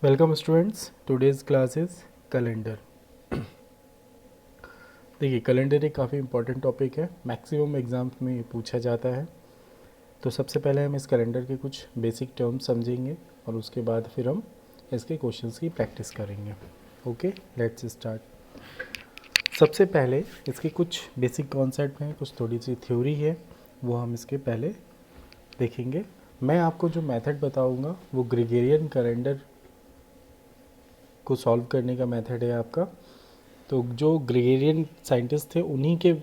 Welcome students, today's class is calendar. देखिए, calendar एक काफ़ी इंपॉर्टेंट टॉपिक है, मैक्सिमम एग्ज़ाम्स में ये पूछा जाता है। तो सबसे पहले हम इस कैलेंडर के कुछ बेसिक टर्म्स समझेंगे और उसके बाद फिर हम इसके क्वेश्चंस की प्रैक्टिस करेंगे। Okay, let's start. सबसे पहले इसके कुछ बेसिक कॉन्सेप्ट हैं, कुछ थोड़ी सी थ्योरी है, वो हम इसके पहले देखेंगे। मैं आपको जो मेथड बताऊँगा वो ग्रेगोरियन कैलेंडर को सॉल्व करने का मेथड है आपका। तो जो ग्रेगोरियन साइंटिस्ट थे उन्हीं के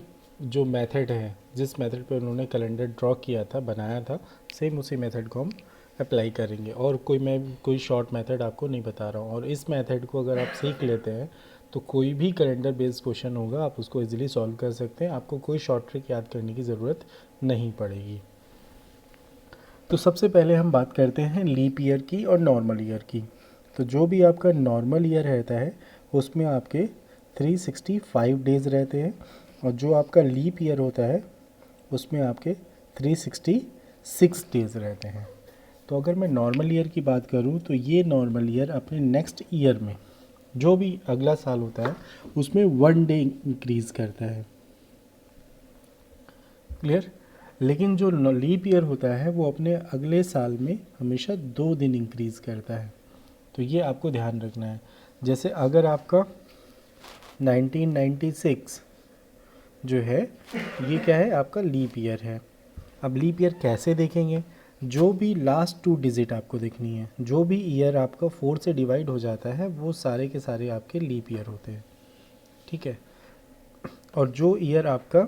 जो मेथड है, जिस मेथड पे उन्होंने कैलेंडर ड्रॉ किया था, बनाया था, सेम उसी मेथड को हम अप्लाई करेंगे। और मैं कोई शॉर्ट मेथड आपको नहीं बता रहा हूँ। और इस मेथड को अगर आप सीख लेते हैं तो कोई भी कैलेंडर बेस्ड क्वेश्चन होगा आप उसको इजीली सॉल्व कर सकते हैं। आपको कोई शॉर्ट ट्रिक याद करने की ज़रूरत नहीं पड़ेगी। तो सबसे पहले हम बात करते हैं लीप ईयर की और नॉर्मल ईयर की। तो जो भी आपका नॉर्मल ईयर रहता है उसमें आपके 365 डेज़ रहते हैं, और जो आपका लीप ईयर होता है उसमें आपके 366 डेज़ रहते हैं। तो अगर मैं नॉर्मल ईयर की बात करूं तो ये नॉर्मल ईयर अपने नेक्स्ट ईयर में जो भी अगला साल होता है उसमें 1 डे इंक्रीज़ करता है। क्लियर? लेकिन जो लीप ईयर होता है वो अपने अगले साल में हमेशा 2 दिन इंक्रीज़ करता है। तो ये आपको ध्यान रखना है। जैसे अगर आपका 1996 जो है ये क्या है, आपका लीप ईयर है। अब लीप ईयर कैसे देखेंगे? जो भी लास्ट 2 डिजिट आपको देखनी है, जो भी ईयर आपका 4 से डिवाइड हो जाता है वो सारे के सारे आपके लीप ईयर होते हैं। ठीक है? और जो ईयर आपका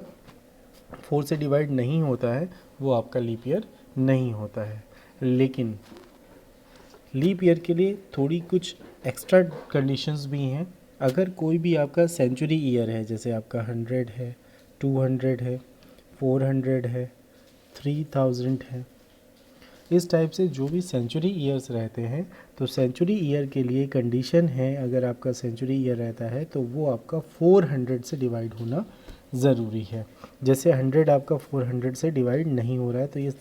4 से डिवाइड नहीं होता है वो आपका लीप ईयर नहीं होता है। लेकिन लीप ईयर के लिए थोड़ी कुछ एक्स्ट्रा कंडीशंस भी हैं। अगर कोई भी आपका सेंचुरी ईयर है, जैसे आपका 100 है, 200 है, 400 है, 3000 है, इस टाइप से जो भी सेंचुरी ईयर्स रहते हैं, तो सेंचुरी ईयर के लिए कंडीशन है, अगर आपका सेंचुरी ईयर रहता है तो वो आपका 400 से डिवाइड होना ज़रूरी है। जैसे 100 आपका 400 से डिवाइड नहीं हो रहा है तो ये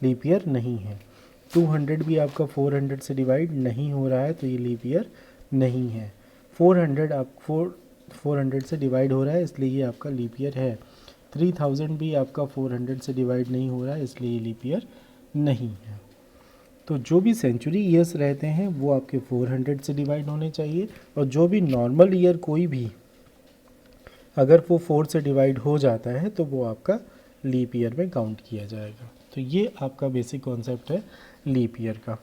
लीप ईयर नहीं है। 200 भी आपका 400 से डिवाइड नहीं हो रहा है तो ये लीप ईयर नहीं है। 400 से डिवाइड हो रहा है इसलिए ये आपका लीप ईयर है। 3000 भी आपका 400 से डिवाइड नहीं हो रहा है इसलिए ये लीप ईयर नहीं है। तो जो भी सेंचुरी ईयर्स रहते हैं वो आपके 400 से डिवाइड होने चाहिए, और जो भी नॉर्मल ईयर कोई भी अगर वो 4 से डिवाइड हो जाता है तो वो आपका लीप ईयर में काउंट किया जाएगा। तो ये आपका बेसिक कॉन्सेप्ट है लीप ईयर का।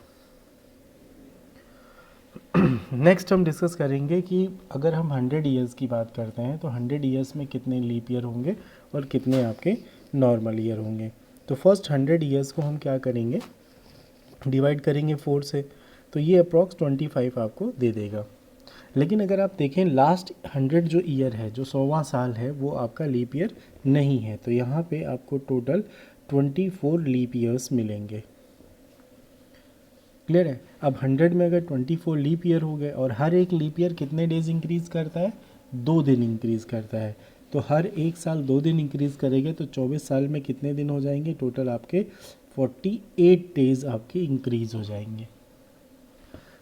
नेक्स्ट हम डिस्कस करेंगे कि अगर हम 100 ईयर्स की बात करते हैं तो 100 ईयर्स में कितने लीप ईयर होंगे और कितने आपके नॉर्मल ईयर होंगे। तो फर्स्ट 100 ईयर्स को हम क्या करेंगे, डिवाइड करेंगे 4 से, तो ये अप्रॉक्स 25 आपको दे देगा। लेकिन अगर आप देखें लास्ट 100 जो ईयर है, जो 100वां साल है, वो आपका लीप ईयर नहीं है, तो यहाँ पे आपको टोटल 24 लीप ईयर्स मिलेंगे। क्लियर है? अब 100 में अगर 24 लीप ईयर हो गए, और हर एक लीप ईयर कितने डेज इंक्रीज़ करता है? 2 दिन इंक्रीज़ करता है। तो हर एक साल 2 दिन इंक्रीज़ करेंगे तो 24 साल में कितने दिन हो जाएंगे? टोटल आपके 48 डेज आपके इंक्रीज़ हो जाएंगे।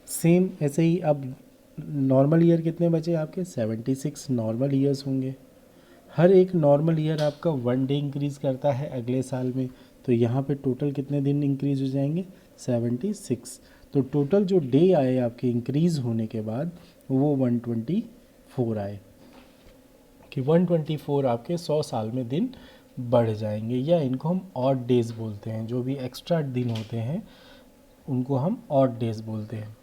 सेम ऐसे ही अब नॉर्मल ईयर कितने बचे आपके? 76 नॉर्मल ईयर्स होंगे। हर एक नॉर्मल ईयर आपका 1 डे इंक्रीज़ करता है अगले साल में, तो यहाँ पे टोटल कितने दिन इंक्रीज़ हो जाएंगे? 76। तो टोटल जो डे आए आपके इंक्रीज़ होने के बाद वो 124 आए, कि 124 आपके 100 साल में दिन बढ़ जाएंगे, या इनको हम ऑड डेज बोलते हैं। जो भी एक्स्ट्रा दिन होते हैं उनको हम ऑड डेज बोलते हैं।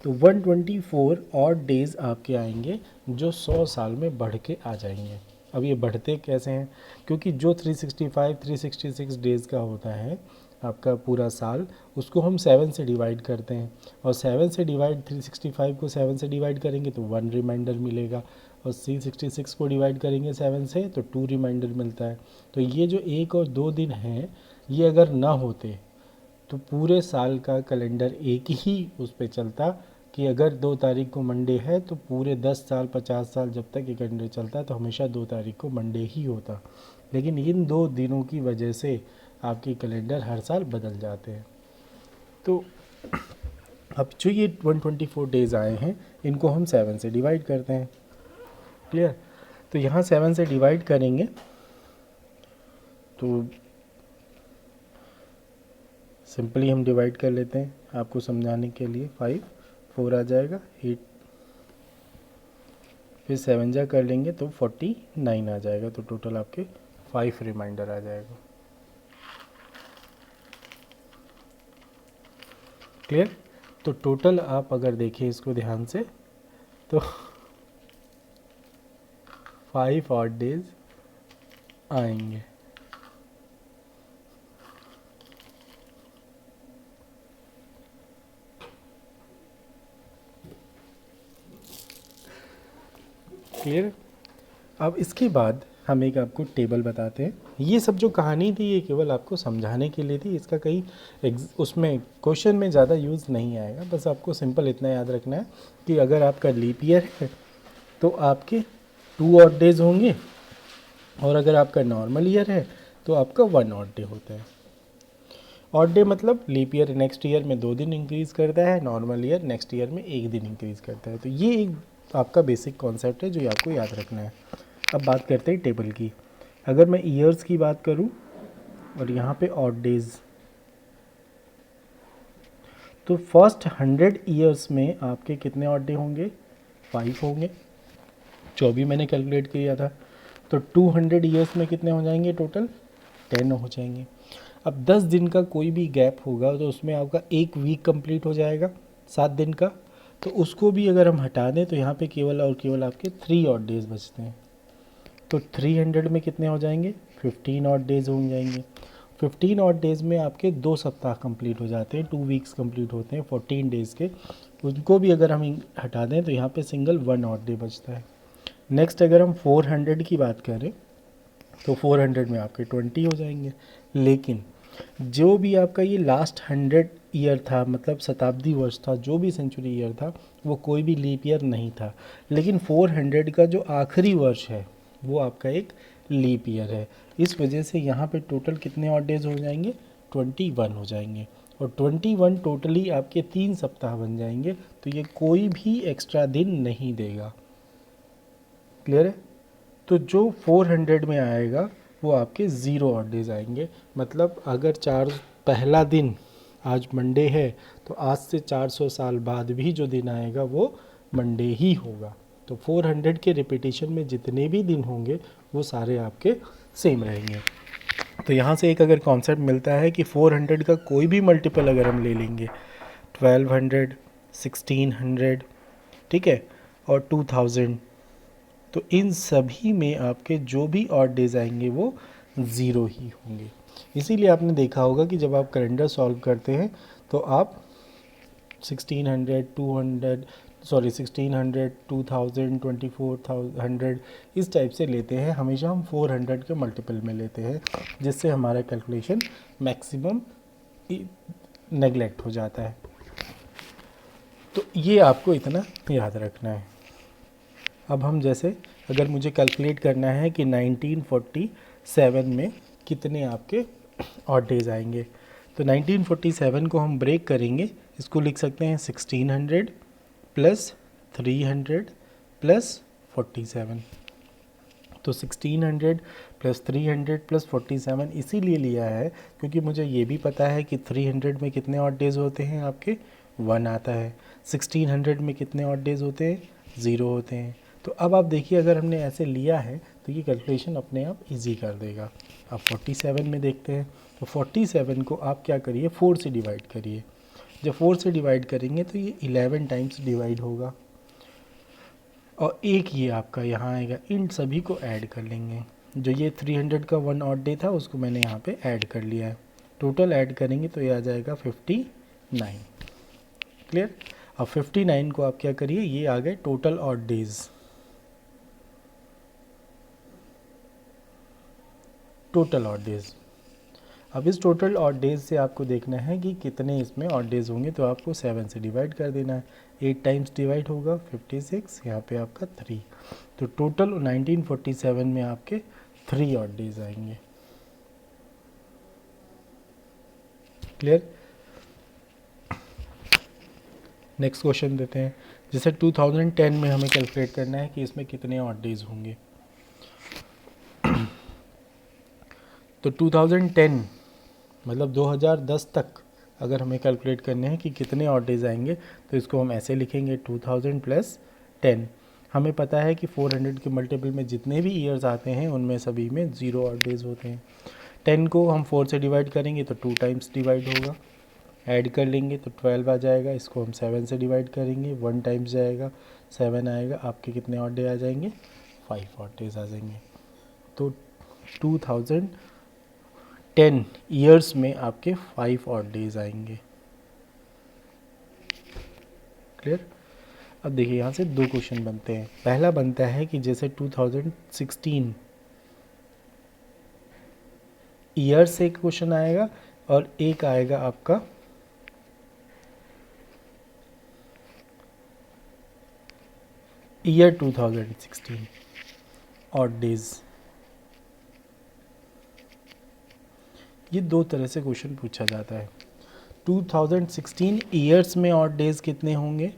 तो 124 ऑड डेज आपके आएंगे जो 100 साल में बढ़ के आ जाएंगे। अब ये बढ़ते कैसे हैं? क्योंकि जो 366 डेज़ का होता है आपका पूरा साल, उसको हम 7 से डिवाइड करते हैं, और 7 से डिवाइड 365 को 7 से डिवाइड करेंगे तो 1 रिमाइंडर मिलेगा, और 366 को डिवाइड करेंगे 7 से तो 2 रिमाइंडर मिलता है। तो ये जो 1 और 2 दिन हैं, ये अगर ना होते तो पूरे साल का कैलेंडर एक ही उस पे चलता, कि अगर 2 तारीख को मंडे है तो पूरे 10 साल 50 साल जब तक ये कैलेंडर चलता है तो हमेशा 2 तारीख को मंडे ही होता। लेकिन इन 2 दिनों की वजह से आपके कैलेंडर हर साल बदल जाते हैं। तो अब जो ये 124 डेज आए हैं इनको हम 7 से डिवाइड करते हैं। क्लियर? तो यहाँ 7 से डिवाइड करेंगे तो सिंपली हम डिवाइड कर लेते हैं आपको समझाने के लिए। 5 4 आ जाएगा, 8 फिर 7 जा कर लेंगे तो 49 आ जाएगा। तो टोटल आपके 5 रिमाइंडर आ जाएगा। क्लियर? तो टोटल आप अगर देखें इसको ध्यान से तो 5 ऑड डेज आएंगे। क्लियर? अब इसके बाद हम एक आपको टेबल बताते हैं। ये सब जो कहानी थी ये केवल आपको समझाने के लिए थी, इसका कहीं उसमें क्वेश्चन में ज़्यादा यूज़ नहीं आएगा। बस आपको सिंपल इतना याद रखना है कि अगर आपका लीप ईयर है तो आपके 2 ऑड डेज होंगे, और अगर आपका नॉर्मल ईयर है तो आपका 1 ऑड डे होता है। ऑड डे मतलब लीप ईयर नेक्स्ट ईयर में 2 दिन इंक्रीज़ करता है, नॉर्मल ईयर नेक्स्ट ईयर में 1 दिन इंक्रीज़ करता है। तो ये एक आपका बेसिक कॉन्सेप्ट है जो आपको याद रखना है। अब बात करते हैं टेबल की। अगर मैं ईयर्स की बात करूं और यहाँ पे ऑड डेज, तो फर्स्ट 100 ईयर्स में आपके कितने ऑड डे होंगे? 5 होंगे, जो भी मैंने कैलकुलेट किया था। तो 200 ईयर्स में कितने हो जाएंगे? टोटल 10 हो जाएंगे। अब 10 दिन का कोई भी गैप होगा तो उसमें आपका 1 वीक कंप्लीट हो जाएगा 7 दिन का। तो उसको भी अगर हम हटा दें तो यहाँ पे केवल और केवल आपके 3 ऑड डेज बचते हैं। तो 300 में कितने हो जाएंगे? 15 ऑड डेज हो जाएंगे। 15 ऑड डेज में आपके 2 सप्ताह कंप्लीट हो जाते हैं, 2 वीक्स कंप्लीट होते हैं 14 डेज़ के। उनको भी अगर हम हटा दें तो यहाँ पे सिंगल 1 ऑड डे बचता है। नेक्स्ट अगर हम 400 की बात करें तो 400 में आपके 20 हो जाएंगे। लेकिन जो भी आपका ये लास्ट 100 ईयर था, मतलब शताब्दी वर्ष था, जो भी सेंचुरी ईयर था, वो कोई भी लीप ईयर नहीं था। लेकिन 400 का जो आखिरी वर्ष है वो आपका एक लीप ईयर है। इस वजह से यहाँ पे टोटल कितने ऑड डेज हो जाएंगे? 21 हो जाएंगे। और 21 टोटली आपके 3 सप्ताह बन जाएंगे। तो ये कोई भी एक्स्ट्रा दिन नहीं देगा। क्लियर है? तो जो 400 में आएगा वो आपके 0 ऑड डेज आएंगे। मतलब अगर पहला दिन आज मंडे है तो आज से 400 साल बाद भी जो दिन आएगा वो मंडे ही होगा। तो 400 के रिपीटिशन में जितने भी दिन होंगे वो सारे आपके सेम रहेंगे। तो यहाँ से एक अगर कॉन्सेप्ट मिलता है कि 400 का कोई भी मल्टीपल अगर हम ले लेंगे, 1200, 1600, ठीक है, और 2000, तो इन सभी में आपके जो भी ऑड डेज आएंगे वो 0 ही होंगे। इसीलिए आपने देखा होगा कि जब आप कैलेंडर सॉल्व करते हैं तो आप 1600, 2000, 2400 इस टाइप से लेते हैं। हमेशा हम 400 के मल्टीपल में लेते हैं, जिससे हमारा कैलकुलेशन मैक्सिमम नेगलेक्ट हो जाता है। तो ये आपको इतना याद रखना है। अब हम जैसे अगर मुझे कैलकुलेट करना है कि 1947 में कितने आपके ऑड डेज आएंगे, तो 1947 को हम ब्रेक करेंगे। इसको लिख सकते हैं 1600 प्लस 300 प्लस 47। तो 1600 प्लस 300 प्लस 47 इसीलिए लिया है क्योंकि मुझे ये भी पता है कि 300 में कितने ऑड डेज होते हैं? आपके 1 आता है। 1600 में कितने ऑड डेज होते हैं? 0 होते हैं। तो अब आप देखिए अगर हमने ऐसे लिया है तो ये कैलकुलेशन अपने आप इजी कर देगा। अब 47 में देखते हैं। तो 47 को आप क्या करिए? 4 से डिवाइड करिए। जब 4 से डिवाइड करेंगे तो ये 11 टाइम्स डिवाइड होगा, और एक ये आपका यहाँ आएगा। इन सभी को ऐड कर लेंगे। जो ये 300 का 1 ऑड डे था उसको मैंने यहाँ पे ऐड कर लिया है। टोटल ऐड करेंगे तो ये आ जाएगा 59। क्लियर? अब 59 को आप क्या करिए, ये आ गए total odd days. Total odd days. अब इस टोटल ऑड डेज से आपको देखना है कि कितने इसमें ऑड डेज होंगे, तो आपको 7 से डिवाइड कर देना है। 8 टाइम्स डिवाइड होगा 56, यहाँ पे आपका 3। तो टोटल 1947 में आपके 3 ऑड डेज आएंगे। क्लियर? नेक्स्ट क्वेश्चन देते हैं। जैसे 2010 में हमें कैलकुलेट करना है कि इसमें कितने ऑड डेज होंगे। तो 2010 मतलब 2010 तक अगर हमें कैलकुलेट करने हैं कि कितने ऑड डेज आएंगे, तो इसको हम ऐसे लिखेंगे 2000 प्लस 10। हमें पता है कि 400 के मल्टीपल में जितने भी ईयर्स आते हैं उनमें सभी में 0 ऑड डेज होते हैं। 10 को हम 4 से डिवाइड करेंगे तो 2 टाइम्स डिवाइड होगा, ऐड कर लेंगे तो 12 आ जाएगा। इसको हम 7 से डिवाइड करेंगे, 1 टाइम्स जाएगा, 7 आएगा। आपके कितने ऑड डे आ जाएंगे? 5 ऑड डेज आ जाएंगे। तो 2010 ईयर्स में आपके 5 ऑड डेज आएंगे। क्लियर? अब देखिए यहाँ से दो क्वेश्चन बनते हैं। पहला बनता है कि जैसे 2016 ईयर से एक क्वेश्चन आएगा और एक आएगा आपका ईयर 2016 ऑड डेज। ये दो तरह से क्वेश्चन पूछा जाता है। 2016 ईयर्स में ऑड डेज कितने होंगे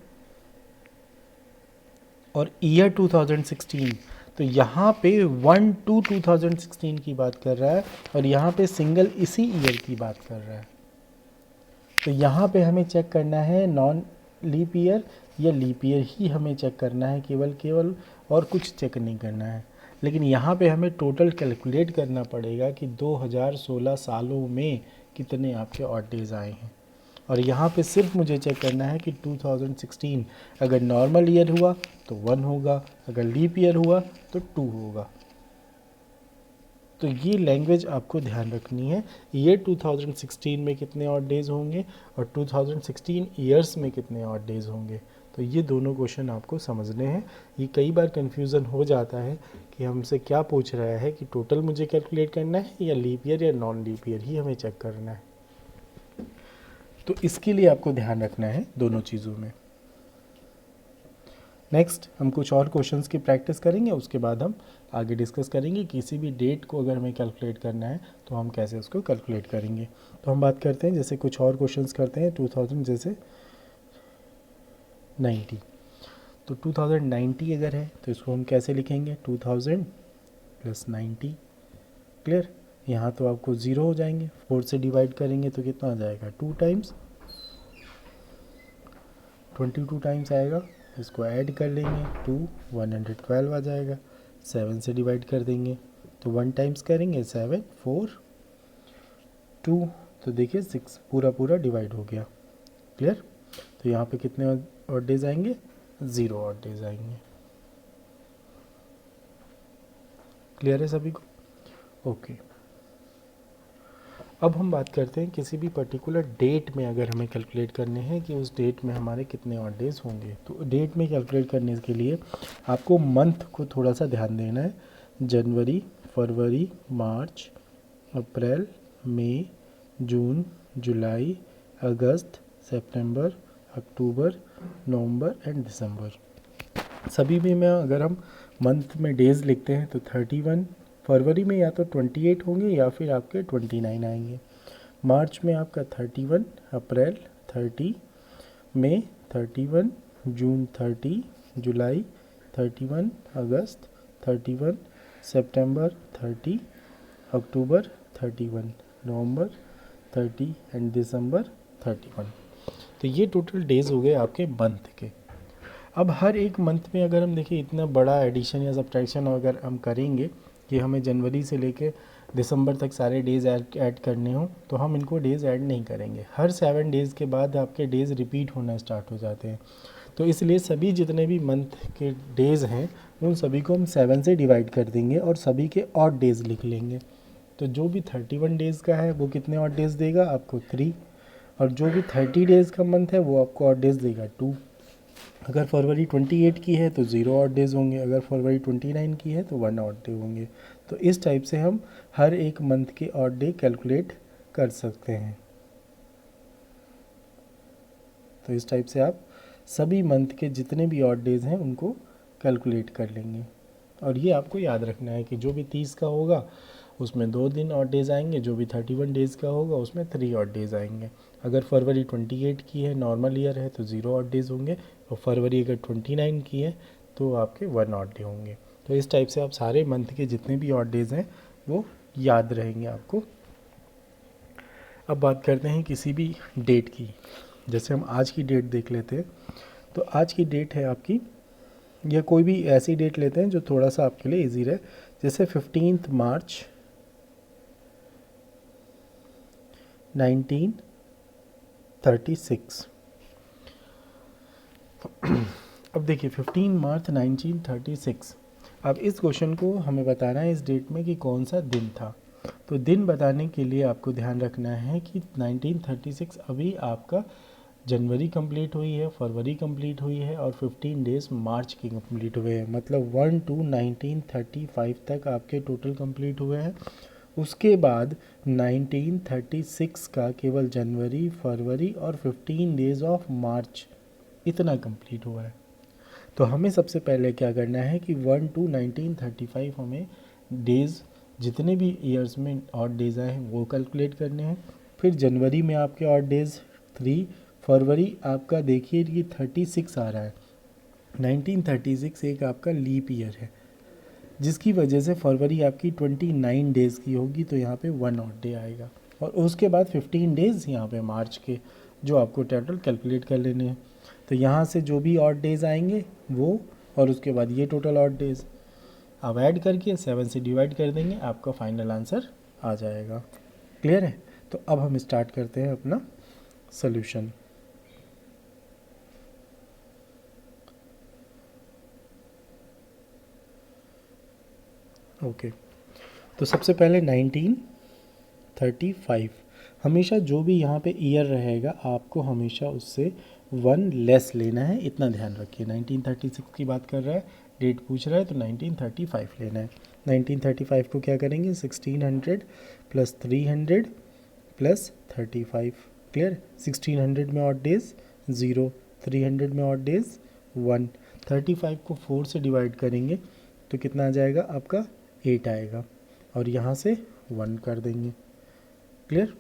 और ईयर 2016, तो यहाँ पे 1 to 2016 की बात कर रहा है और यहाँ पे सिंगल इसी ईयर की बात कर रहा है। तो यहाँ पे हमें चेक करना है नॉन लीप ईयर या लीप ईयर ही हमें चेक करना है, केवल और कुछ चेक नहीं करना है। लेकिन यहाँ पे हमें टोटल कैलकुलेट करना पड़ेगा कि 2016 सालों में कितने आपके ऑड डेज आए हैं। और यहाँ पे सिर्फ मुझे चेक करना है कि 2016 अगर नॉर्मल ईयर हुआ तो 1 होगा, अगर लीप ईयर हुआ तो 2 होगा। तो ये लैंग्वेज आपको ध्यान रखनी है। ईयर 2016 में कितने ऑड डेज होंगे और 2016 ईयर्स में कितने ऑड डेज होंगे। तो ये दोनों क्वेश्चन आपको समझने हैं। ये कई बार कन्फ्यूज़न हो जाता है कि हमसे क्या पूछ रहा है कि टोटल मुझे कैलकुलेट करना है या लीप ईयर या नॉन लीप ईयर ही हमें चेक करना है। तो इसके लिए आपको ध्यान रखना है दोनों चीज़ों में। नेक्स्ट हम कुछ और क्वेश्चंस की प्रैक्टिस करेंगे, उसके बाद हम आगे डिस्कस करेंगे किसी भी डेट को अगर हमें कैलकुलेट करना है तो हम कैसे उसको कैलकुलेट करेंगे। तो हम बात करते हैं जैसे कुछ और क्वेश्चंस करते हैं 2000 जैसे 90। तो 2090 अगर है तो इसको हम कैसे लिखेंगे? 2000 प्लस 90। क्लियर? यहाँ तो आपको 0 हो जाएंगे, 4 से डिवाइड करेंगे तो कितना आ जाएगा? 2 टाइम्स, 22 टाइम्स आएगा। इसको ऐड कर लेंगे 2, 112 आ जाएगा। 7 से डिवाइड कर देंगे तो 1 टाइम्स करेंगे 7, 4, 2, तो देखिए 6 पूरा डिवाइड हो गया। क्लियर? तो यहाँ पे कितने ऑड डेज आएंगे? 0 ऑड डेज आएंगे। क्लियर है सभी को? ओके। अब हम बात करते हैं किसी भी पर्टिकुलर डेट में अगर हमें कैलकुलेट करने हैं कि उस डेट में हमारे कितने ऑड डेज होंगे। तो डेट में कैलकुलेट करने के लिए आपको मंथ को थोड़ा सा ध्यान देना है। जनवरी, फरवरी, मार्च, अप्रैल, मई, जून, जुलाई, अगस्त, सितंबर, अक्टूबर, नवंबर एंड दिसंबर। सभी भी में अगर हम मंथ में डेज़ लिखते हैं तो 31, फरवरी में या तो 28 होंगे या फिर आपके 29 आएंगे। मार्च में आपका 31, अप्रैल 30, मई 31, जून 30, जुलाई 31, अगस्त 31, सितंबर 30, अक्टूबर 31, नवंबर 30 एंड दिसंबर 31। तो ये टोटल डेज़ हो गए आपके मंथ के। अब हर एक मंथ में अगर हम देखें इतना बड़ा एडिशन या सब्ट्रैक्शन अगर हम करेंगे कि हमें जनवरी से लेके दिसंबर तक सारे डेज़ ऐड करने हों तो हम इनको डेज़ ऐड नहीं करेंगे। हर 7 डेज़ के बाद आपके डेज़ रिपीट होना स्टार्ट हो जाते हैं। तो इसलिए सभी जितने भी मंथ के डेज़ हैं उन सभी को हम 7 से डिवाइड कर देंगे और सभी के ऑड डेज़ लिख लेंगे। तो जो भी 31 डेज़ का है वो कितने ऑड डेज़ देगा? आपको 3। और जो भी 30 डेज़ का मंथ है वो आपको ऑड डेज़ देगा 2। अगर फरवरी 28 की है तो 0 ऑड डेज़ होंगे, अगर फरवरी 29 की है तो 1 ऑड डे होंगे। तो इस टाइप से हम हर एक मंथ के ऑड डे कैलकुलेट कर सकते हैं। तो इस टाइप से आप सभी मंथ के जितने भी ऑड डेज़ हैं उनको कैलकुलेट कर लेंगे। और ये आपको याद रखना है कि जो भी 30 का होगा उसमें 2 दिन ऑड डेज आएंगे, जो भी 31 डेज़ का होगा उसमें 3 ऑड डेज आएंगे। अगर फरवरी 28 की है, नॉर्मल ईयर है, तो 0 ऑड डेज होंगे, और फरवरी अगर 29 की है तो आपके 1 ऑड डे होंगे। तो इस टाइप से आप सारे मंथ के जितने भी ऑड डेज हैं वो याद रहेंगे आपको। अब बात करते हैं किसी भी डेट की। जैसे हम आज की डेट देख लेते हैं, तो आज की डेट है आपकी, या कोई भी ऐसी डेट लेते हैं जो थोड़ा सा आपके लिए इजी रहे। जैसे 15 मार्च 1936। अब देखिए 15 मार्च 1936, अब इस क्वेश्चन को हमें बताना है इस डेट में कि कौन सा दिन था। तो दिन बताने के लिए आपको ध्यान रखना है कि 1936 अभी आपका जनवरी कंप्लीट हुई है, फरवरी कंप्लीट हुई है, और 15 डेज़ मार्च के कंप्लीट हुए हैं, मतलब 1-2-1935 तक आपके टोटल कंप्लीट हुए हैं। उसके बाद 1936 का केवल जनवरी, फरवरी और 15 डेज़ ऑफ मार्च इतना कंप्लीट हुआ है। तो हमें सबसे पहले क्या करना है कि 1-2-1935 हमें डेज़ जितने भी ईयर्स में ऑड डेज़ आए हैं वो कैलकुलेट करने हैं। फिर जनवरी में आपके ऑड डेज़ 3, फरवरी आपका देखिए कि 36 आ रहा है। 1936 एक आपका लीप ईयर है, जिसकी वजह से फरवरी आपकी 29 डेज़ की होगी, तो यहाँ पे 1 ऑड डे आएगा। और उसके बाद 15 डेज़ यहाँ पे मार्च के, जो आपको टोटल कैलकुलेट कर लेने हैं। तो यहाँ से जो भी ऑड डेज़ आएंगे वो, और उसके बाद ये टोटल ऑड डेज़ आप ऐड करके 7 से डिवाइड कर देंगे, आपका फाइनल आंसर आ जाएगा। क्लियर है? तो अब हम स्टार्ट करते हैं अपना सोल्यूशन। ओके, तो सबसे पहले 1935, हमेशा जो भी यहाँ पे ईयर रहेगा आपको हमेशा उससे 1 लेस लेना है, इतना ध्यान रखिए। 1936 की बात कर रहा है, डेट पूछ रहा है, तो 1935 लेना है। 1935 को क्या करेंगे, 1600 प्लस 300 प्लस 35। क्लियर? 1600 में ऑड डेज 0, 300 में ऑड डेज 1, 35 को 4 से डिवाइड करेंगे तो कितना आ जाएगा आपका 8 आएगा, और यहाँ से 1 कर देंगे। क्लियर?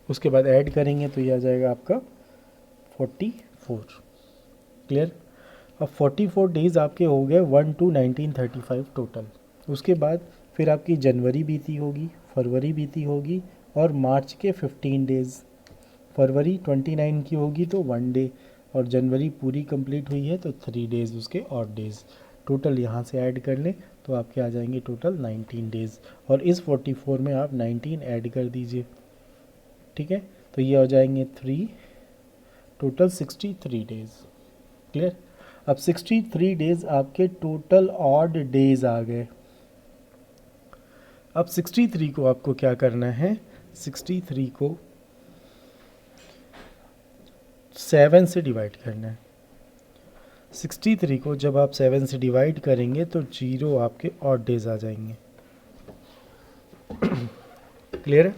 उसके बाद ऐड करेंगे तो ये आ जाएगा आपका 44। क्लियर? अब 44 डेज़ आपके हो गए 1-2-1935 टोटल। उसके बाद फिर आपकी जनवरी बीती होगी, फरवरी बीती होगी, और मार्च के 15 डेज़। फरवरी 29 की होगी तो 1 डे, और जनवरी पूरी कंप्लीट हुई है तो 3 डेज़ उसके ऑड डेज़। टोटल यहाँ से ऐड कर लें तो आपके आ जाएंगे टोटल 19 डेज़, और इस 44 में आप 19 ऐड कर दीजिए। ठीक है? तो ये हो जाएंगे 3, टोटल 63 डेज़। क्लियर? अब 63 डेज़ आपके टोटल ऑड डेज़ आ गए। अब 63 को आपको क्या करना है, 63 को 7 से डिवाइड करना है। 63 को जब आप 7 से डिवाइड करेंगे तो 0 आपके ऑड डेज आ जाएंगे। क्लियर है?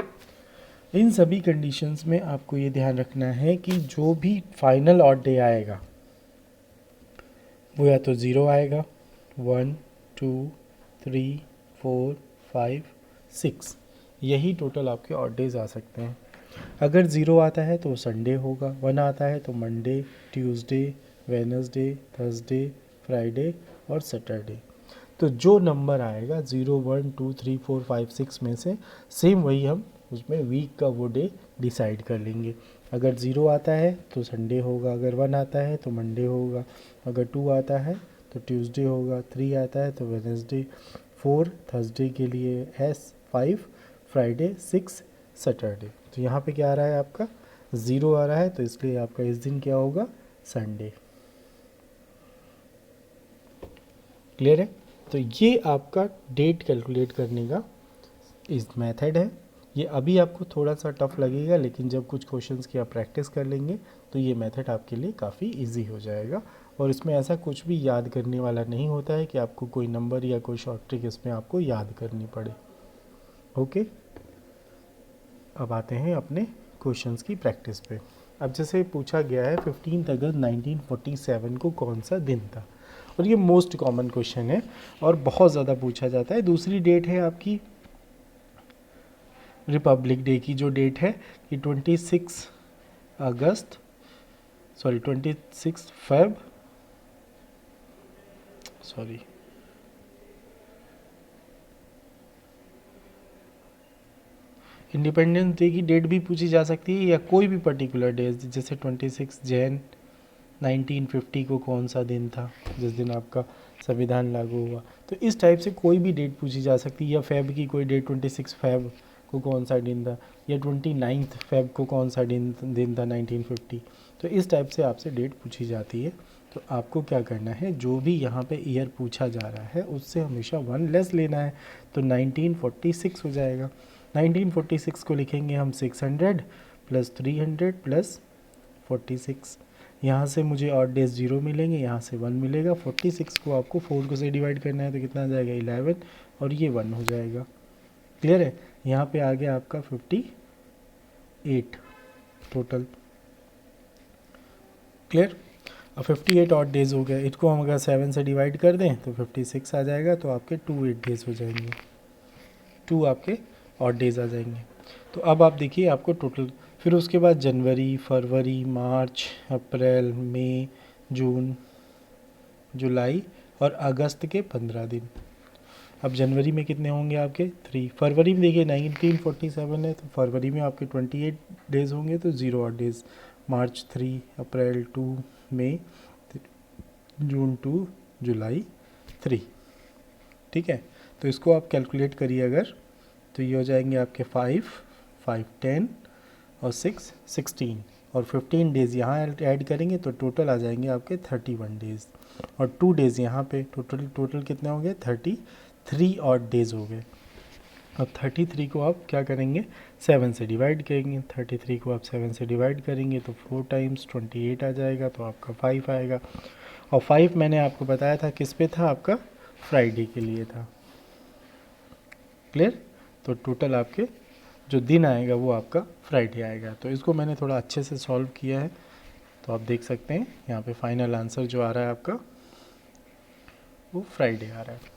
इन सभी कंडीशंस में आपको ये ध्यान रखना है कि जो भी फाइनल ऑड डे आएगा वो या तो 0 आएगा, 1, 2, 3, 4, 5, 6, यही टोटल आपके ऑड डेज आ सकते हैं। अगर 0 आता है तो संडे होगा, 1 आता है तो Monday, Tuesday, Wednesday, Thursday, Friday और सैटरडे। तो जो नंबर आएगा 0, 1, 2, 3, 4, 5, 6 में से सेम वही हम उसमें वीक का वो डे डिसाइड कर लेंगे। अगर 0 आता है तो संडे होगा, अगर 1 आता है तो मंडे होगा, अगर 2 आता है तो ट्यूसडे होगा, 3 आता है तो वेडनेसडे, 4 थर्सडे के लिए, 5 फ्राइडे, 6 सैटरडे। तो यहाँ पे क्या आ रहा है आपका 0 आ रहा है, तो इसलिए आपका इस दिन क्या होगा, संडे। क्लियर है? तो ये आपका डेट कैलकुलेट करने का इस मेथड है। ये अभी आपको थोड़ा सा टफ लगेगा, लेकिन जब कुछ क्वेश्चंस की आप प्रैक्टिस कर लेंगे तो ये मेथड आपके लिए काफ़ी इजी हो जाएगा। और इसमें ऐसा कुछ भी याद करने वाला नहीं होता है कि आपको कोई नंबर या कोई शॉर्ट ट्रिक इसमें आपको याद करनी पड़े। ओके, अब आते हैं अपने क्वेश्चंस की प्रैक्टिस पे। अब जैसे पूछा गया है 15 अगस्त 1947 को कौन सा दिन था, और ये मोस्ट कॉमन क्वेश्चन है और बहुत ज़्यादा पूछा जाता है। दूसरी डेट है आपकी रिपब्लिक डे की जो डेट है कि 26 अगस्त, sorry 26 Feb, sorry Independence Day की डेट भी पूछी जा सकती है या कोई भी पर्टिकुलर डे, जैसे 26 जैन 1950 को कौन सा दिन था जिस दिन आपका संविधान लागू हुआ। तो इस टाइप से कोई भी डेट पूछी जा सकती है, या फेब की कोई डेट 26 फेब को कौन सा दिन था, या 29 फेब को कौन सा दिन था 1950। तो इस टाइप से आपसे डेट पूछी जाती है। तो आपको क्या करना है, जो भी यहाँ पे ईयर पूछा जा रहा है उससे हमेशा 1 लेस लेना है। तो 1946 हो जाएगा। 1946 को लिखेंगे हम 600 प्लस 300 प्लस 46। यहाँ से मुझे ऑड डेज 0 मिलेंगे, यहाँ से 1 मिलेगा। 46 को आपको 4 को से डिवाइड करना है तो कितना आ जाएगा 11, और ये 1 हो जाएगा। क्लियर है। यहाँ पे आ गया आपका 58 टोटल। क्लियर। अब 58 ऑड डेज हो गए, इसको हम अगर 7 से डिवाइड कर दें तो 56 आ जाएगा, तो आपके 28 डेज हो जाएंगे, 2 आपके ऑड डेज आ जाएंगे। तो अब आप देखिए आपको टोटल, फिर उसके बाद जनवरी, फरवरी, मार्च, अप्रैल, मई, जून, जुलाई और अगस्त के 15 दिन। अब जनवरी में कितने होंगे आपके 3, फरवरी में देखिए 1947 है तो फरवरी में आपके 28 डेज होंगे तो 0 ऑड डेज, मार्च 3, अप्रैल 2, मई, जून 2, जुलाई 3। ठीक है। तो इसको आप कैलकुलेट करिए अगर, तो ये हो जाएंगे आपके 5, 5 10 और 6 16 और 15 डेज़ यहाँ ऐड करेंगे तो टोटल आ जाएंगे आपके 31 डेज़, और 2 डेज़ यहाँ पे टोटल कितने हो गए 33 ऑड डेज़ हो गए। अब 33 को आप क्या करेंगे 7 से डिवाइड करेंगे, 33 को आप 7 से डिवाइड करेंगे तो 4 टाइम्स 28 आ जाएगा, तो आपका 5 आएगा। और 5 मैंने आपको बताया था किस पे था, आपका फ्राइडे के लिए था। क्लियर। तो टोटल आपके जो दिन आएगा वो आपका फ्राइडे आएगा। तो इसको मैंने थोड़ा अच्छे से सॉल्व किया है, तो आप देख सकते हैं यहाँ पे फाइनल आंसर जो आ रहा है आपका वो फ्राइडे आ रहा है।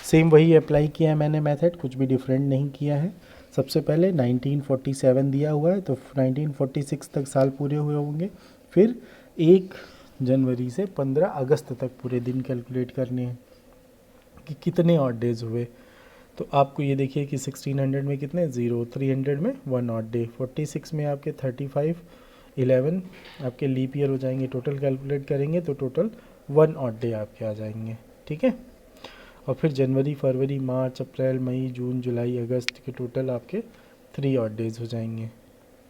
सेम वही अप्लाई किया है मैंने मेथड, कुछ भी डिफरेंट नहीं किया है। सबसे पहले 1947 दिया हुआ है तो 1946 तक साल पूरे हुए होंगे, फिर 1 जनवरी से 15 अगस्त तक पूरे दिन कैलकुलेट करने हैं कि कितने ऑड डेज हुए। तो आपको ये देखिए कि 1600 में कितने 0, 300 में 1 ऑड डे, 46 में आपके 35, 11 आपके लीप ईयर हो जाएंगे। टोटल कैलकुलेट करेंगे तो टोटल 1 ऑड डे आपके आ जाएंगे। ठीक है। और फिर जनवरी, फरवरी, मार्च, अप्रैल, मई, जून, जुलाई, अगस्त के टोटल आपके 3 ऑड डेज हो जाएंगे।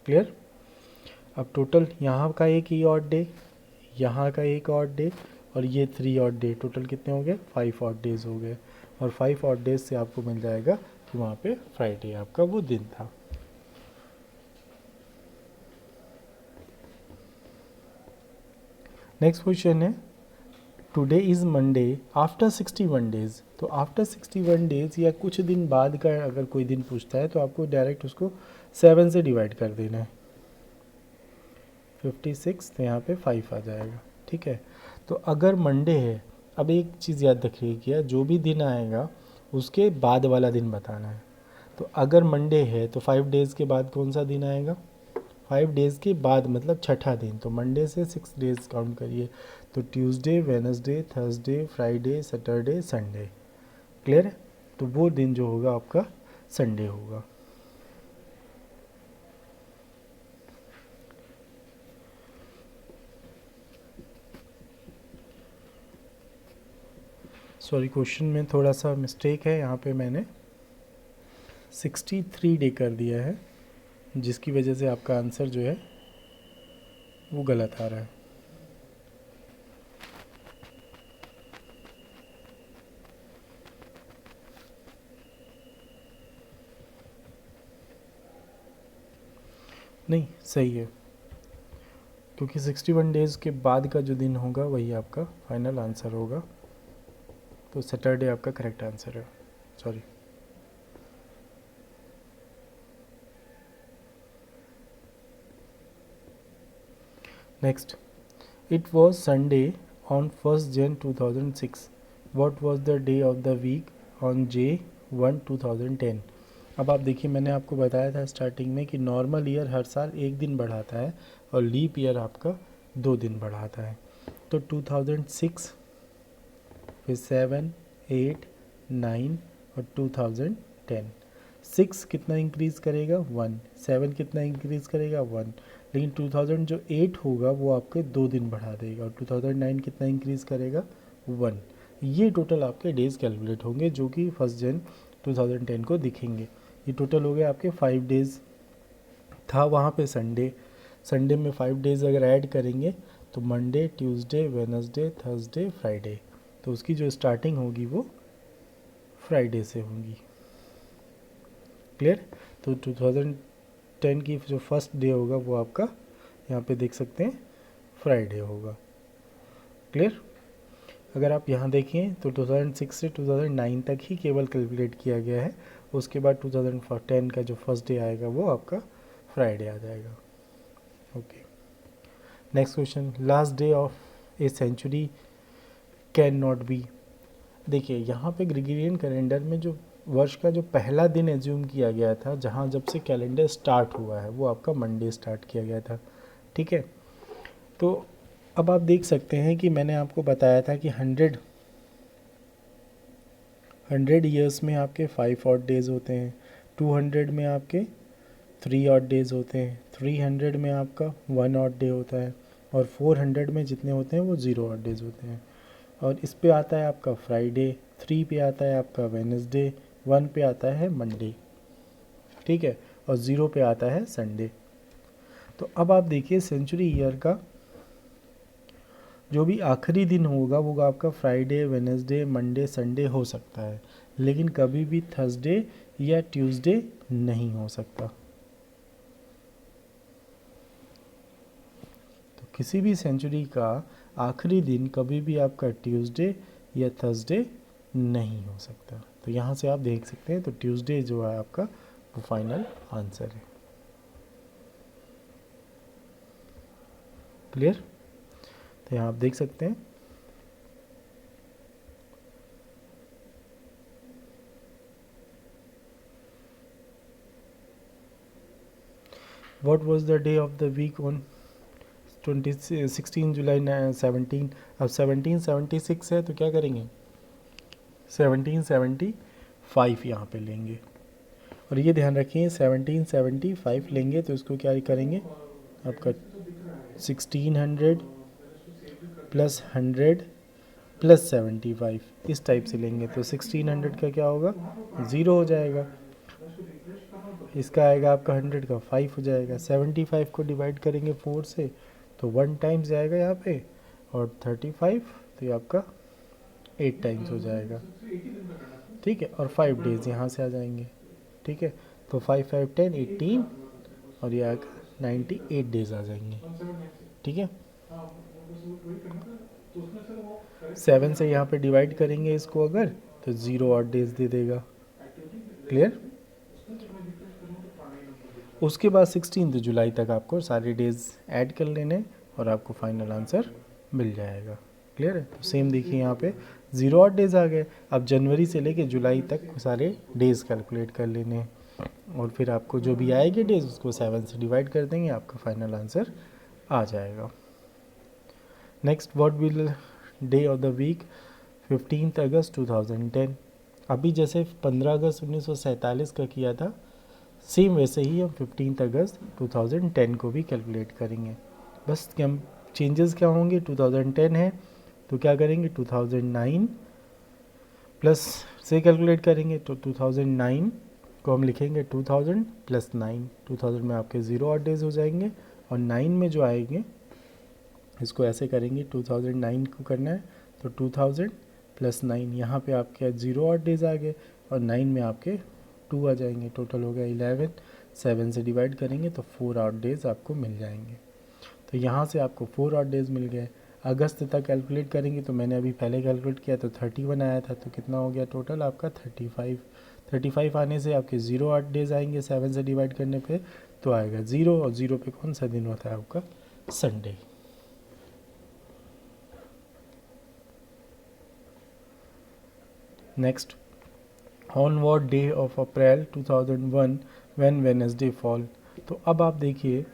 क्लियर। अब टोटल यहाँ का एक ही ऑड डे, यहाँ का एक ऑड डे और ये 3 ऑड डे, टोटल कितने हो गए 5 ऑड डेज हो गए। और 5 ऑड डेज से आपको मिल जाएगा कि वहाँ पे फ्राइडे आपका वो दिन था। नेक्स्ट क्वेश्चन है today is Monday after 61 days. तो आफ्टर 61 डेज़ या कुछ दिन बाद का अगर कोई दिन पूछता है तो आपको डायरेक्ट उसको 7 से डिवाइड कर देना है। 56 तो यहाँ पे 5 आ जाएगा। ठीक है। तो अगर मंडे है, अब एक चीज़ याद रखिएगा, जो भी दिन आएगा उसके बाद वाला दिन बताना है। तो अगर मंडे है तो 5 डेज़ के बाद कौन सा दिन आएगा, 5 डेज़ के बाद मतलब छठा दिन। तो मंडे से 6 डेज़ काउंट करिए, तो Tuesday, Wednesday, Thursday, Friday, Saturday, Sunday. Clear है। तो वो दिन जो होगा आपका संडे होगा। सॉरी, क्वेश्चन में थोड़ा सा मिस्टेक है, यहाँ पे मैंने 63 डे कर दिया है, जिसकी वजह से आपका आंसर जो है वो गलत आ रहा है। नहीं, सही है, क्योंकि 61 डेज़ के बाद का जो दिन होगा वही आपका फाइनल आंसर होगा। तो सैटरडे आपका करेक्ट आंसर है। Sorry. Next, it was Sunday on 1st Jan 2006 what was the day of the week on J1 2010। अब आप देखिए, मैंने आपको बताया था स्टार्टिंग में कि नॉर्मल ईयर हर साल एक दिन बढ़ाता है और लीप ईयर आपका 2 दिन बढ़ाता है। तो 2006 फिर 7, 8, 9 और 2010। 6 कितना इंक्रीज़ करेगा 1, 7 कितना इंक्रीज़ करेगा 1, लेकिन 2000 जो 8 होगा वो आपके 2 दिन बढ़ा देगा और 2009 कितना इंक्रीज़ करेगा 1। ये टोटल आपके डेज़ कैलकुलेट होंगे जो कि 1 जन 2010 को दिखेंगे। ये टोटल हो गए आपके 5 डेज़। था वहाँ पे संडे में 5 डेज़ अगर ऐड करेंगे तो Monday, Tuesday, Wednesday, Thursday, Friday, तो उसकी जो स्टार्टिंग होगी वो फ्राइडे से होगी। क्लियर। तो 2010 की जो फर्स्ट डे होगा वो आपका यहाँ पे देख सकते हैं फ्राइडे होगा। क्लियर। अगर आप यहाँ देखें तो 2006 से 2009 तक ही केवल कैलकुलेट किया गया है, उसके बाद 2010 का जो फर्स्ट डे आएगा वो आपका फ्राइडे आ जाएगा। Okay, next question, last day of a century can not be. देखिए यहाँ पे ग्रेगोरियन कैलेंडर में जो वर्ष का जो पहला दिन एज्यूम किया गया था, जहाँ जब से कैलेंडर स्टार्ट हुआ है वो आपका मंडे स्टार्ट किया गया था। ठीक है, तो अब आप देख सकते हैं कि मैंने आपको बताया था कि 100 ईयर्स में आपके 5 ऑड डेज़ होते हैं, 200 में आपके 3 ऑड डेज़ होते हैं, 300 में आपका 1 ऑड डे होता है और 400 में जितने होते हैं वो 0 ऑड डेज़ होते हैं। और इस पे आता है आपका फ्राइडे, 3 पे आता है आपका वेडनेसडे, 1 पे आता है मंडे, ठीक है, और 0 पे आता है संडे। तो अब आप देखिए सेंचुरी ईयर का जो भी आखिरी दिन होगा वो आपका फ्राइडे, वेडनेसडे, मंडे, संडे हो सकता है, लेकिन कभी भी थर्सडे या ट्यूसडे नहीं हो सकता। तो किसी भी सेंचुरी का आखिरी दिन कभी भी आपका ट्यूसडे या थर्सडे नहीं हो सकता। तो यहाँ से आप देख सकते हैं, तो ट्यूसडे जो है आपका वो फाइनल आंसर है। क्लियर। तो यहाँ आप देख सकते हैं what was the day of the week on 16 July 17। अब 1776 है तो क्या करेंगे 1775 यहाँ पे लेंगे, और ये ध्यान रखिए 1775 लेंगे तो इसको क्या करेंगे आपका 1600 प्लस 100 प्लस 75 इस टाइप से लेंगे, तो 1600 का क्या होगा 0 हो जाएगा, इसका आएगा आपका 100 का 5 हो जाएगा, 75 को डिवाइड करेंगे 4 से तो 1 टाइम्स जाएगा यहाँ पे, और 35 तो ये आपका 8 टाइम्स हो जाएगा। ठीक है, और 5 डेज़ यहाँ से आ जाएंगे। ठीक है, तो 5 5 10 18 और ये आएगा 98 डेज़ आ जाएंगे। ठीक है, 7 से यहाँ पे डिवाइड करेंगे इसको अगर तो 0 और डेज दे देगा। क्लियर। उसके बाद 16 जुलाई तक आपको सारे डेज ऐड कर लेने और आपको फाइनल आंसर मिल जाएगा। क्लियर है। तो सेम देखिए यहाँ पे 0 और डेज आ गए। अब जनवरी से लेके जुलाई तक सारे डेज कैलकुलेट कर लेने और फिर आपको जो भी आएंगे डेज उसको 7 से डिवाइड कर देंगे, आपका फाइनल आंसर आ जाएगा। Next, what will day of the week 15 August 2010। अभी जैसे 15 अगस्त 1947 का किया था, सेम वैसे ही हम 15 अगस्त 2010 को भी कैलकुलेट करेंगे। बस क्या चेंजेस क्या होंगे, 2010 है तो क्या करेंगे 2009 प्लस से कैलकुलेट करेंगे, तो 2009 को हम लिखेंगे 2000 प्लस 9, 2000 में आपके 0 और डेज हो जाएंगे और 9 में जो आएंगे इसको ऐसे करेंगे, 2009 को करना है तो 2000 प्लस 9, यहाँ पे आपके 0 और डेज आ गए और 9 में आपके 2 आ जाएंगे, टोटल हो गया 11। 7 से डिवाइड करेंगे तो 4 आउट डेज आपको मिल जाएंगे। तो यहाँ से आपको 4 आउट डेज मिल गए। अगस्त तक कैलकुलेट करेंगे तो मैंने अभी पहले कैलकुलेट किया तो 31 आया था, तो कितना हो गया टोटल आपका 35 आने से आपके 0 आउट डेज आएंगे 7 से डिवाइड करने पे, तो आएगा 0 और 0 पे कौन सा दिन होता है आपका Sunday. Next, on what day of April 2001 when Wednesday fall. तो अब आप देखिए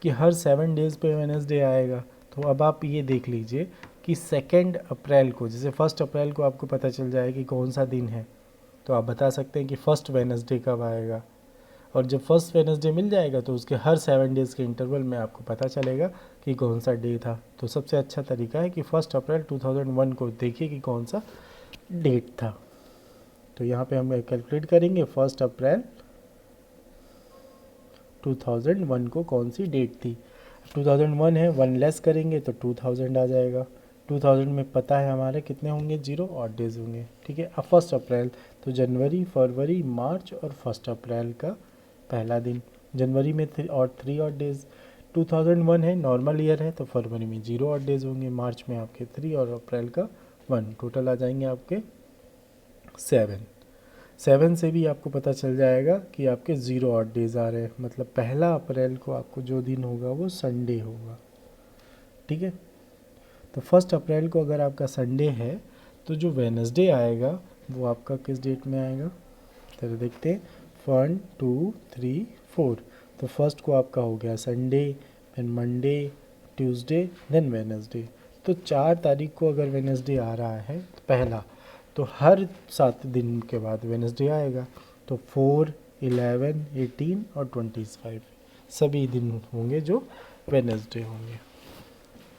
कि हर 7 डेज़ पे वेनसडे आएगा। तो अब आप ये देख लीजिए कि 2 अप्रैल को, जैसे 1 अप्रैल को आपको पता चल जाए कि कौन सा दिन है, तो आप बता सकते हैं कि फर्स्ट वेनसडे कब आएगा। और जब फर्स्ट वेनसडे मिल जाएगा तो उसके हर 7 डेज़ के इंटरवल में आपको पता चलेगा कि कौन सा डे था। तो सबसे अच्छा तरीका है कि 1 अप्रैल 2001 को देखिए कि कौन सा डेट था। तो यहाँ पे हम कैलकुलेट करेंगे 1 अप्रैल 2001 को कौन सी डेट थी। 2001 है, 1 लेस करेंगे तो 2000 आ जाएगा। 2000 में पता है हमारे कितने होंगे, 0 ऑड डेज होंगे। ठीक है, अब 1 अप्रैल, तो जनवरी, फरवरी, मार्च और 1 अप्रैल का पहला दिन। जनवरी में 3 ऑड डेज। 2001 है, नॉर्मल ईयर है, तो फरवरी में 0 ऑड डेज होंगे, मार्च में आपके 3 और अप्रैल का 1, टोटल आ जाएंगे आपके 7 से भी आपको पता चल जाएगा कि आपके 0 ऑड डेज आ रहे हैं, मतलब 1 अप्रैल को आपको जो दिन होगा वो संडे होगा। ठीक है, तो 1 अप्रैल को अगर आपका संडे है तो जो वेनसडे आएगा वो आपका किस डेट में आएगा, तो देखते हैं 1 2 3 4। तो फर्स्ट को आपका हो गया संडे, फिर मंडे, ट्यूसडे, देन वेनसडे। तो 4 तारीख को अगर वेनसडे आ रहा है तो पहला, तो हर 7 दिन के बाद वेनसडे आएगा। तो 4, 11, 18 और 25 सभी दिन होंगे जो वेनसडे होंगे।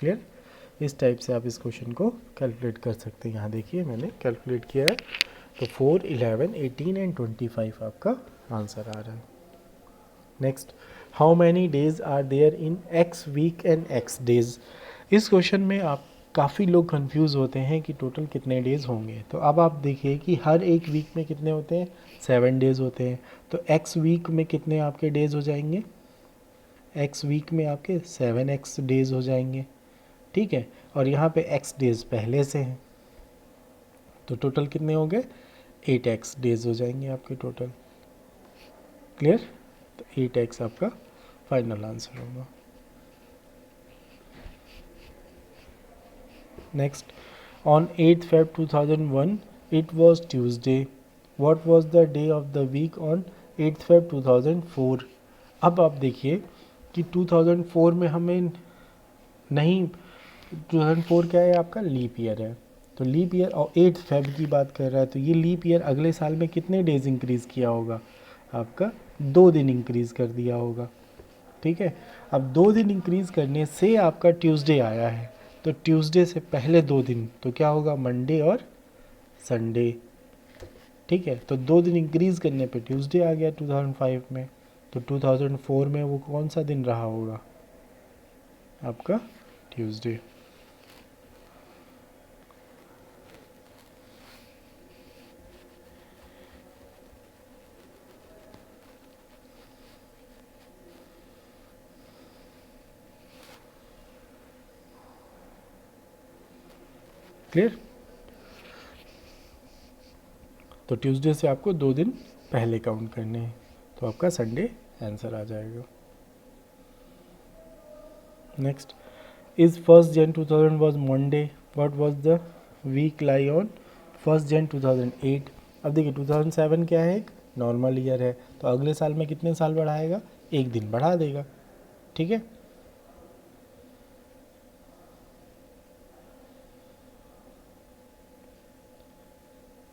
क्लियर? इस टाइप से आप इस क्वेश्चन को कैलकुलेट कर सकते हैं। यहाँ देखिए मैंने कैलकुलेट किया है, तो 4, 11, 18 एंड 25 आपका आंसर आ रहा है। Next, how many days are there in X week and X days. इस क्वेश्चन में आप काफ़ी लोग कंफ्यूज होते हैं कि टोटल कितने डेज़ होंगे। तो अब आप देखिए कि हर एक वीक में कितने होते हैं, 7 डेज़ होते हैं। तो एक्स वीक में कितने आपके डेज़ हो जाएंगे, एक्स वीक में आपके 7x डेज़ हो जाएंगे। ठीक है, और यहाँ पे x डेज़ पहले से हैं, तो टोटल कितने हो गए, 8x डेज़ हो जाएंगे आपके टोटल। क्लियर? तो 8x आपका फाइनल आंसर होगा। Next, on 8th Feb 2001 it was Tuesday. What was the day of the week on 8th Feb 2004? अब आप देखिए कि 2004 में हमें नहीं, 2004 क्या है आपका, लीप ईयर है। तो लीप ईयर और 8th Feb की बात कर रहा है, तो ये लीप ईयर अगले साल में कितने डेज इंक्रीज़ किया होगा, आपका 2 दिन इंक्रीज़ कर दिया होगा। ठीक है, अब 2 दिन इंक्रीज़ करने से आपका ट्यूसडे आया है, तो ट्यूसडे से पहले 2 दिन तो क्या होगा, मंडे और संडे। ठीक है, तो 2 दिन इंक्रीज़ करने पे ट्यूसडे आ गया 2005 में। तो 2004 में वो कौन सा दिन रहा होगा, आपका ट्यूसडे। क्लियर? तो ट्यूसडे से आपको 2 दिन पहले काउंट करने हैं, तो आपका संडे आंसर आ जाएगा। Next, is 1st Jan 2000 was Monday, what was the week lie on 1st Jan 2008। अब देखिए 2007 क्या है, एक नॉर्मल ईयर है, तो अगले साल में कितने साल बढ़ाएगा, 1 दिन बढ़ा देगा। ठीक है,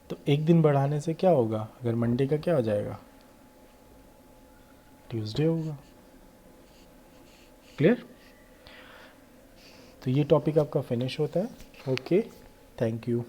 तो 1 दिन बढ़ाने से क्या होगा, अगर मंडे का क्या हो जाएगा, ट्यूसडे होगा। क्लियर? तो ये टॉपिक आपका फिनिश होता है। Okay, thank you.